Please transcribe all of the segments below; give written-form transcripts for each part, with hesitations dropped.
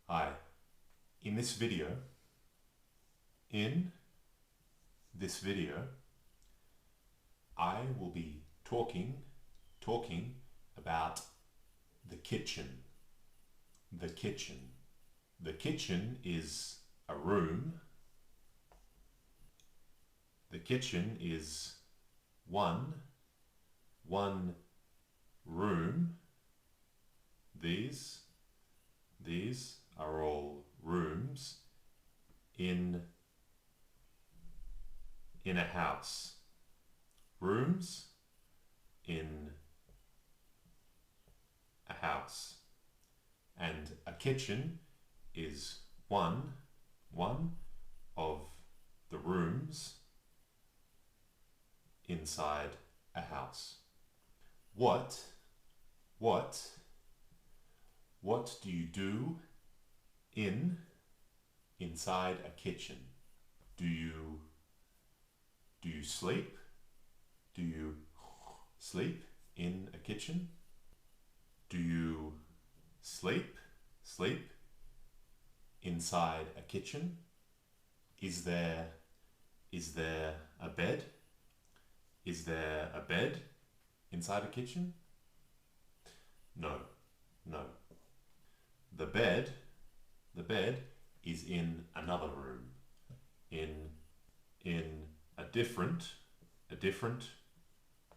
Hi, in this video, I will be talking about the kitchen. The kitchen. The kitchen is a room. The kitchen is one room. These are all rooms in a house. Rooms in a house. And a kitchen is one of the rooms inside a house. What do you do inside a kitchen? Do you sleep? Do you sleep in a kitchen? Do you sleep inside a kitchen? Is there a bed? Is there a bed inside a kitchen? No. The bed is in another room, in a different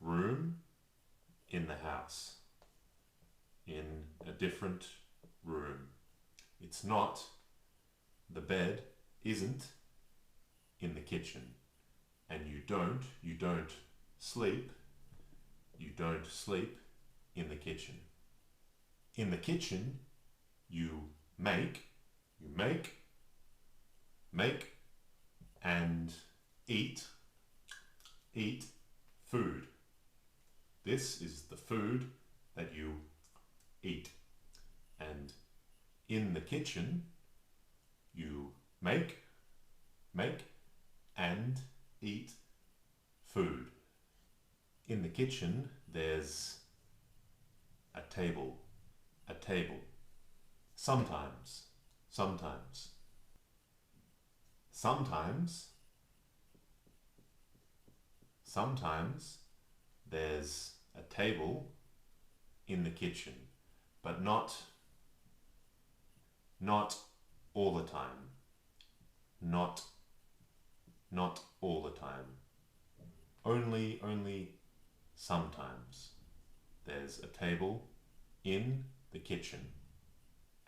room in the house. In a different room. It's not, the bed isn't in the kitchen, and you don't sleep in the kitchen. In the kitchen, you make and eat food. This is the food that you eat. And in the kitchen, you make and eat food. In the kitchen, there's a table. Sometimes there's a table in the kitchen, but not all the time. Not all the time. Only sometimes there's a table in the kitchen.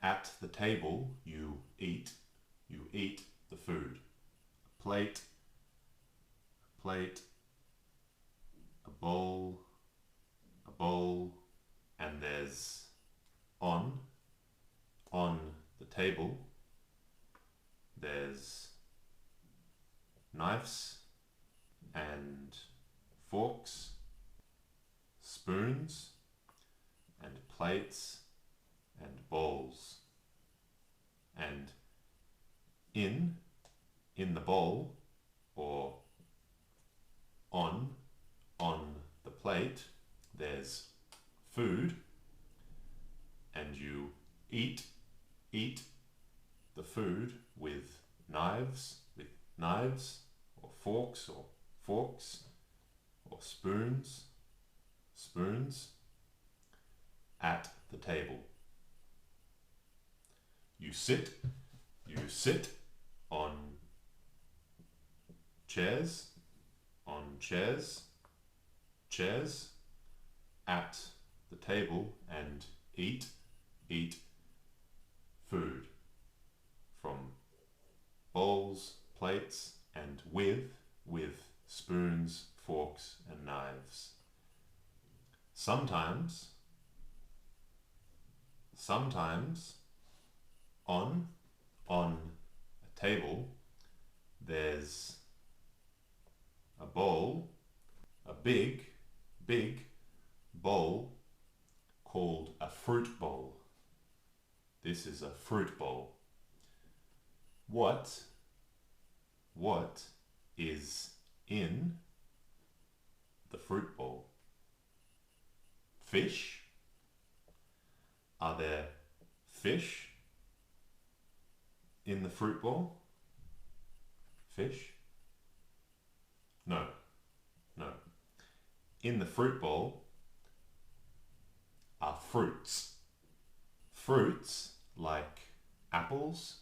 At the table you eat the food. A plate, a bowl, and there's on the table there's knives and forks, spoons and plates and bowls. And in the bowl or on the plate there's food, and you eat the food with knives or forks or spoons at the table. You sit on chairs at the table and eat food from bowls, plates, and with spoons, forks, and knives. Sometimes on a table there's a bowl, a big bowl called a fruit bowl. This is a fruit bowl. What is in the fruit bowl? Fish? Are there fish in the fruit bowl? Fish? No, no. In the fruit bowl are fruits. Fruits like apples.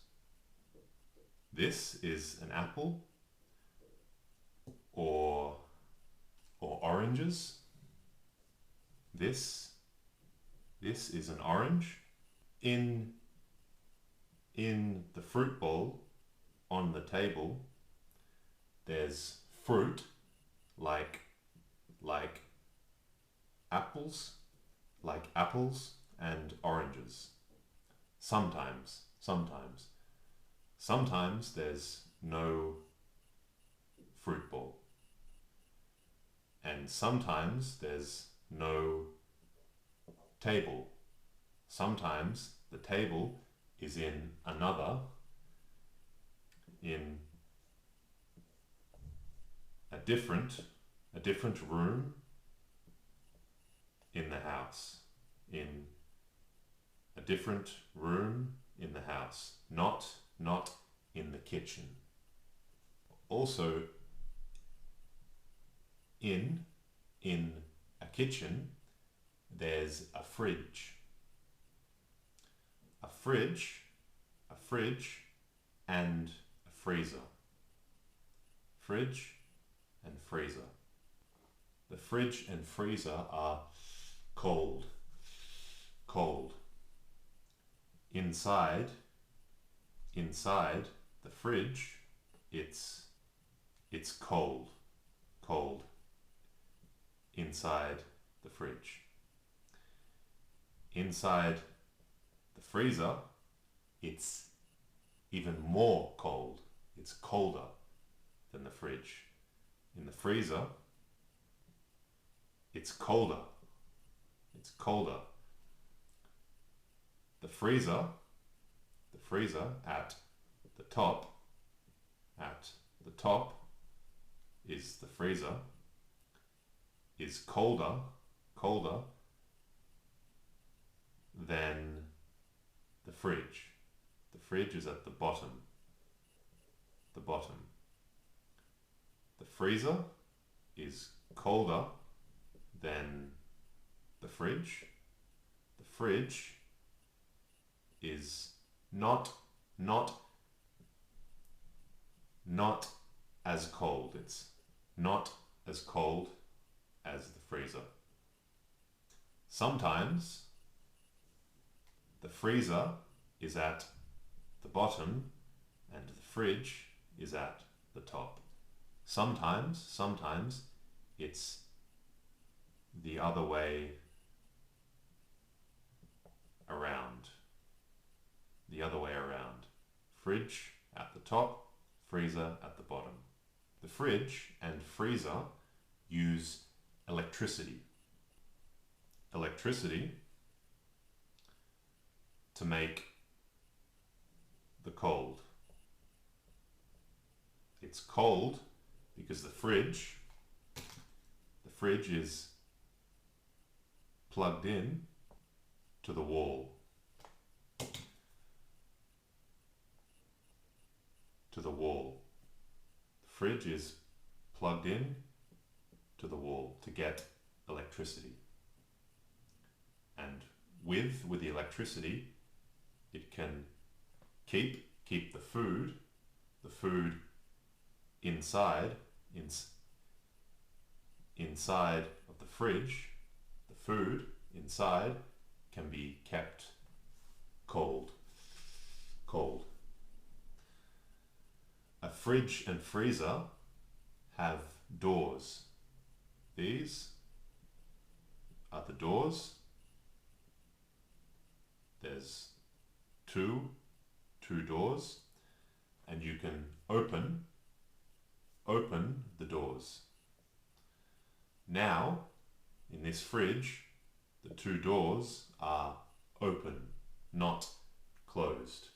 This is an apple. Or oranges. This is an orange. In the fruit bowl on the table, there's fruit like apples, and oranges. Sometimes there's no fruit bowl. And sometimes there's no table. Sometimes the table is in a different room in the house. In a different room in the house. Not in the kitchen. Also, in a kitchen, there's a fridge. A fridge and a freezer. Fridge and freezer. The fridge and freezer are cold. Inside the fridge, it's cold. Inside the fridge. Inside the freezer, it's even more cold. It's colder than the fridge. In the freezer, it's colder. The freezer at the top is the freezer, is colder than the fridge. The fridge is at the bottom. The freezer is colder than the fridge. The fridge is not as cold. It's not as cold as the freezer. Sometimes the freezer is at the bottom and the fridge is at the top. Sometimes it's the other way around. Fridge at the top, freezer at the bottom. The fridge and freezer use electricity to make the cold. It's cold because the fridge is plugged in to the wall. The fridge is plugged in to the wall to get electricity. And with the electricity, it can keep the food inside of the fridge. The food inside can be kept cold. A fridge and freezer have doors. These are the doors. There's two doors, and you can open the doors. Now, in this fridge, the two doors are open, not closed.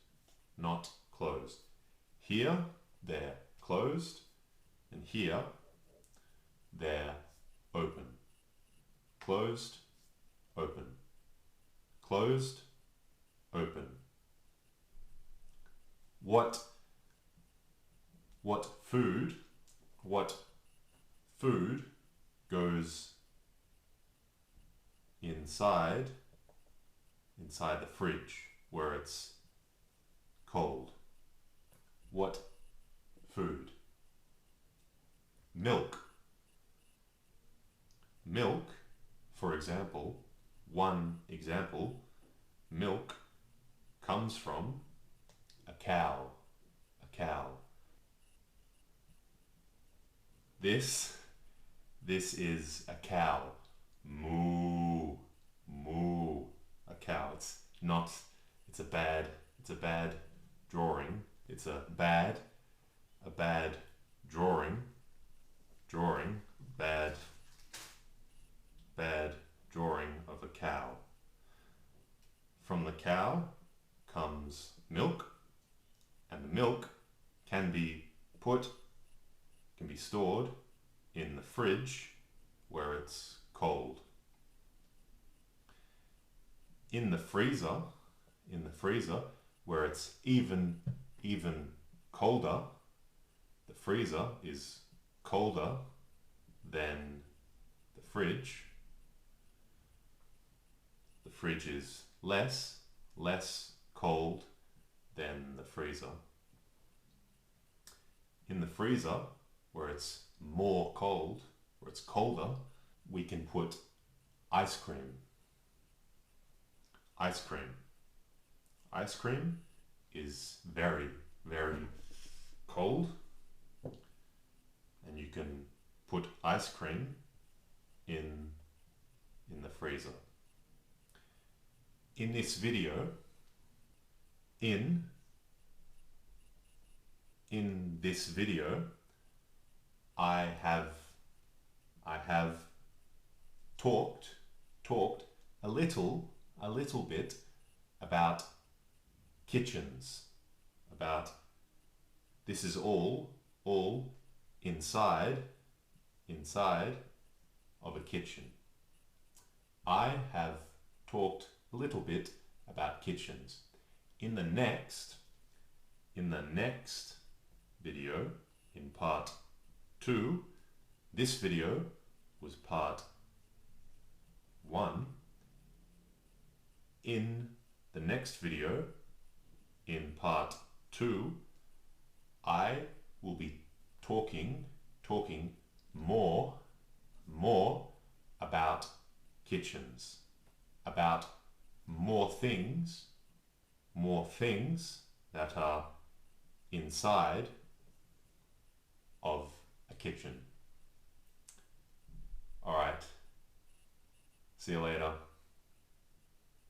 Here, they're closed, and here, they're open. Closed, open. Closed, open. What food goes inside the fridge where it's cold? What food? Milk. Milk, for example, one example, milk comes from a cow. A cow. This is a cow. Moo, moo. A cow. It's a bad drawing. It's a bad drawing. Bad drawing of a cow. From the cow comes milk, and the milk can be stored in the fridge where it's cold. In the freezer where it's even colder, the freezer is colder than the fridge. The fridge is less cold than the freezer. In the freezer, where it's more cold, where it's colder, we can put ice cream. Ice cream. Ice cream is very cold, and you can put ice cream in the freezer. In this video, in this video, I have talked a little bit about kitchens, about this is all inside of a kitchen. I have talked a little bit about kitchens. In the next video, in part 2, this video was part 1. In the next video, in part 2, I will be talking more about kitchens, about more things that are inside of a kitchen. All right. See you later.